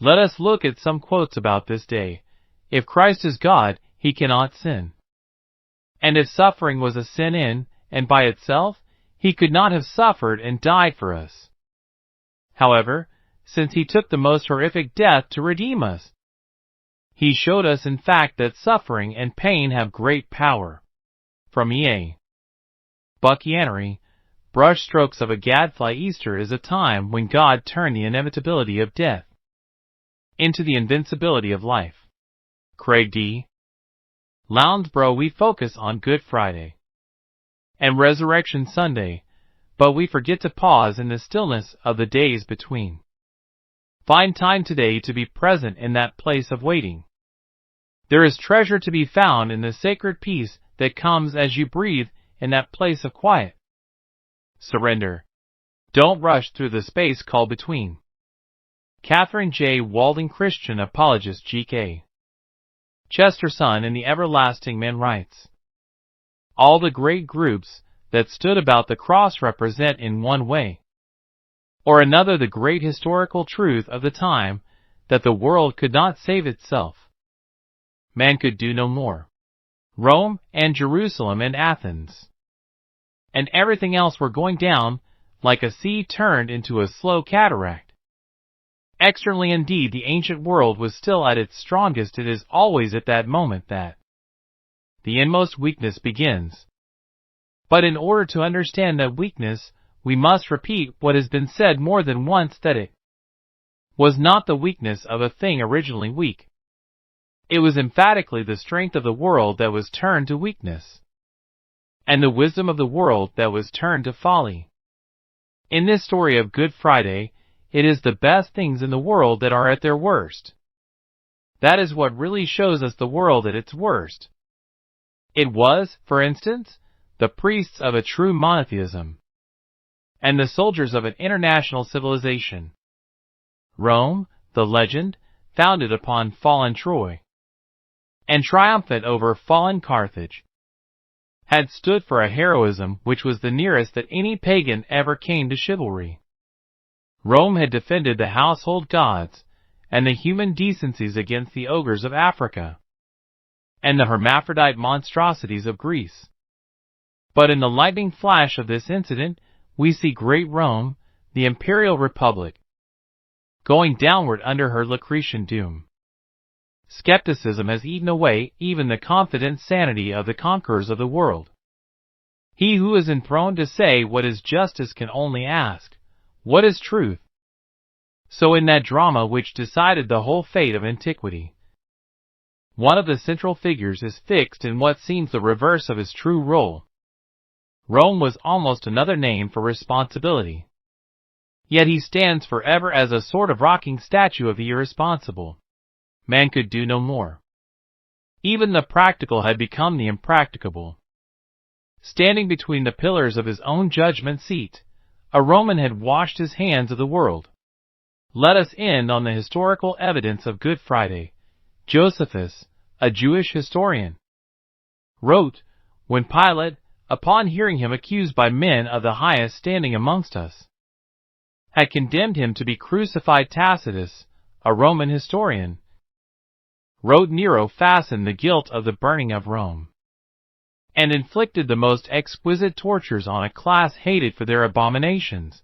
Let us look at some quotes about this day. If Christ is God, he cannot sin. And if suffering was a sin in and by itself, he could not have suffered and died for us. However, since he took the most horrific death to redeem us, he showed us in fact that suffering and pain have great power. From E.A. Buchanan, Brush Strokes of a Gadfly. Easter is a time when God turned the inevitability of death into the invincibility of life. Craig D. Lounsborough. We focus on Good Friday and Resurrection Sunday, but we forget to pause in the stillness of the days between. Find time today to be present in that place of waiting. There is treasure to be found in the sacred peace that comes as you breathe in that place of quiet. Surrender. Don't rush through the space called between. Catherine J. Walden, Christian apologist. G.K. Chesterton in The Everlasting Man writes, all the great groups that stood about the cross represent in one way or another the great historical truth of the time that the world could not save itself. Man could do no more. Rome and Jerusalem and Athens and everything else were going down like a sea turned into a slow cataract. Externally indeed the ancient world was still at its strongest. It is always at that moment that the inmost weakness begins. But in order to understand that weakness, we must repeat what has been said more than once, that it was not the weakness of a thing originally weak. It was emphatically the strength of the world that was turned to weakness, and the wisdom of the world that was turned to folly. In this story of Good Friday, it is the best things in the world that are at their worst. That is what really shows us the world at its worst. It was, for instance, the priests of a true monotheism and the soldiers of an international civilization. Rome, the legend, founded upon fallen Troy and triumphant over fallen Carthage, had stood for a heroism which was the nearest that any pagan ever came to chivalry. Rome had defended the household gods and the human decencies against the ogres of Africa and the hermaphrodite monstrosities of Greece. But in the lightning flash of this incident, we see great Rome, the imperial republic, going downward under her Lucretian doom. Skepticism has eaten away even the confident sanity of the conquerors of the world. He who is enthroned to say what is justice can only ask, what is truth? So in that drama which decided the whole fate of antiquity, one of the central figures is fixed in what seems the reverse of his true role. Rome was almost another name for responsibility. Yet he stands forever as a sort of rocking statue of the irresponsible. Man could do no more. Even the practical had become the impracticable. Standing between the pillars of his own judgment seat, a Roman had washed his hands of the world. Let us end on the historical evidence of Good Friday. Josephus, a Jewish historian, wrote, when Pilate, upon hearing him accused by men of the highest standing amongst us, had condemned him to be crucified, Tacitus, a Roman historian, wrote, Nero fastened the guilt of the burning of Rome, and inflicted the most exquisite tortures on a class hated for their abominations,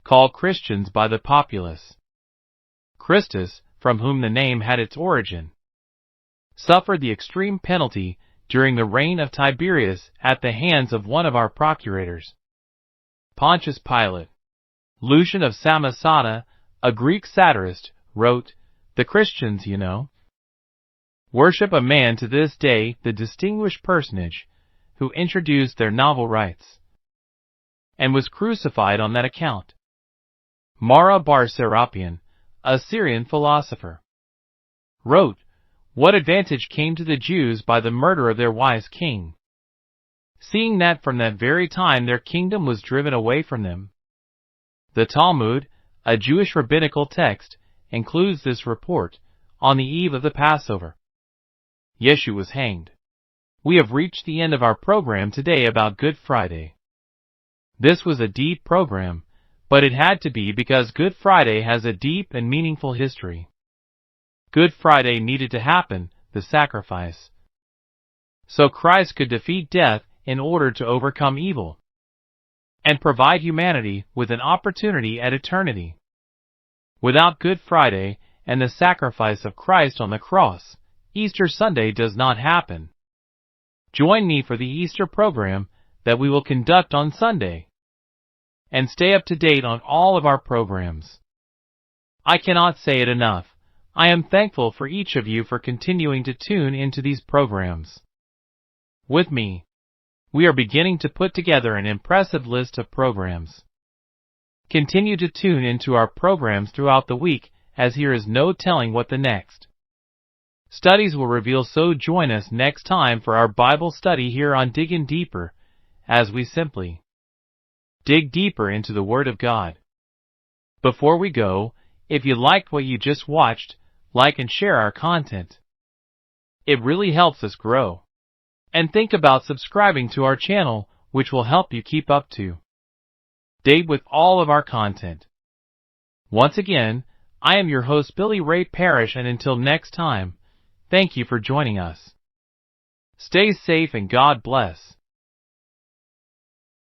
called Christians by the populace. Christus, from whom the name had its origin, suffered the extreme penalty during the reign of Tiberius at the hands of one of our procurators, Pontius Pilate. Lucian of Samosata, a Greek satirist, wrote, the Christians, worship a man to this day, the distinguished personage who introduced their novel rites, and was crucified on that account. Mara bar Serapion, a Syrian philosopher, wrote, what advantage came to the Jews by the murder of their wise king, seeing that from that very time their kingdom was driven away from them? The Talmud, a Jewish rabbinical text, includes this report. On the eve of the Passover, Yeshua was hanged. We have reached the end of our program today about Good Friday. This was a deep program, But it had to be because Good Friday has a deep and meaningful history. Good Friday needed to happen, the sacrifice, so Christ could defeat death in order to overcome evil and provide humanity with an opportunity at eternity. Without Good Friday and the sacrifice of Christ on the cross, Easter Sunday does not happen. Join me for the Easter program that we will conduct on Sunday, and stay up to date on all of our programs. I cannot say it enough. I am thankful for each of you for continuing to tune into these programs with me. We are beginning to put together an impressive list of programs. Continue to tune into our programs throughout the week, as there is no telling what the next studies will reveal. So join us next time for our Bible study here on Digging Deeper, as we simply dig deeper into the Word of God. Before we go, if you liked what you just watched, like and share our content. It really helps us grow. And think about subscribing to our channel, which will help you keep up to date with all of our content. Once again, I am your host Billy Ray Parrish, and until next time, thank you for joining us. Stay safe and God bless.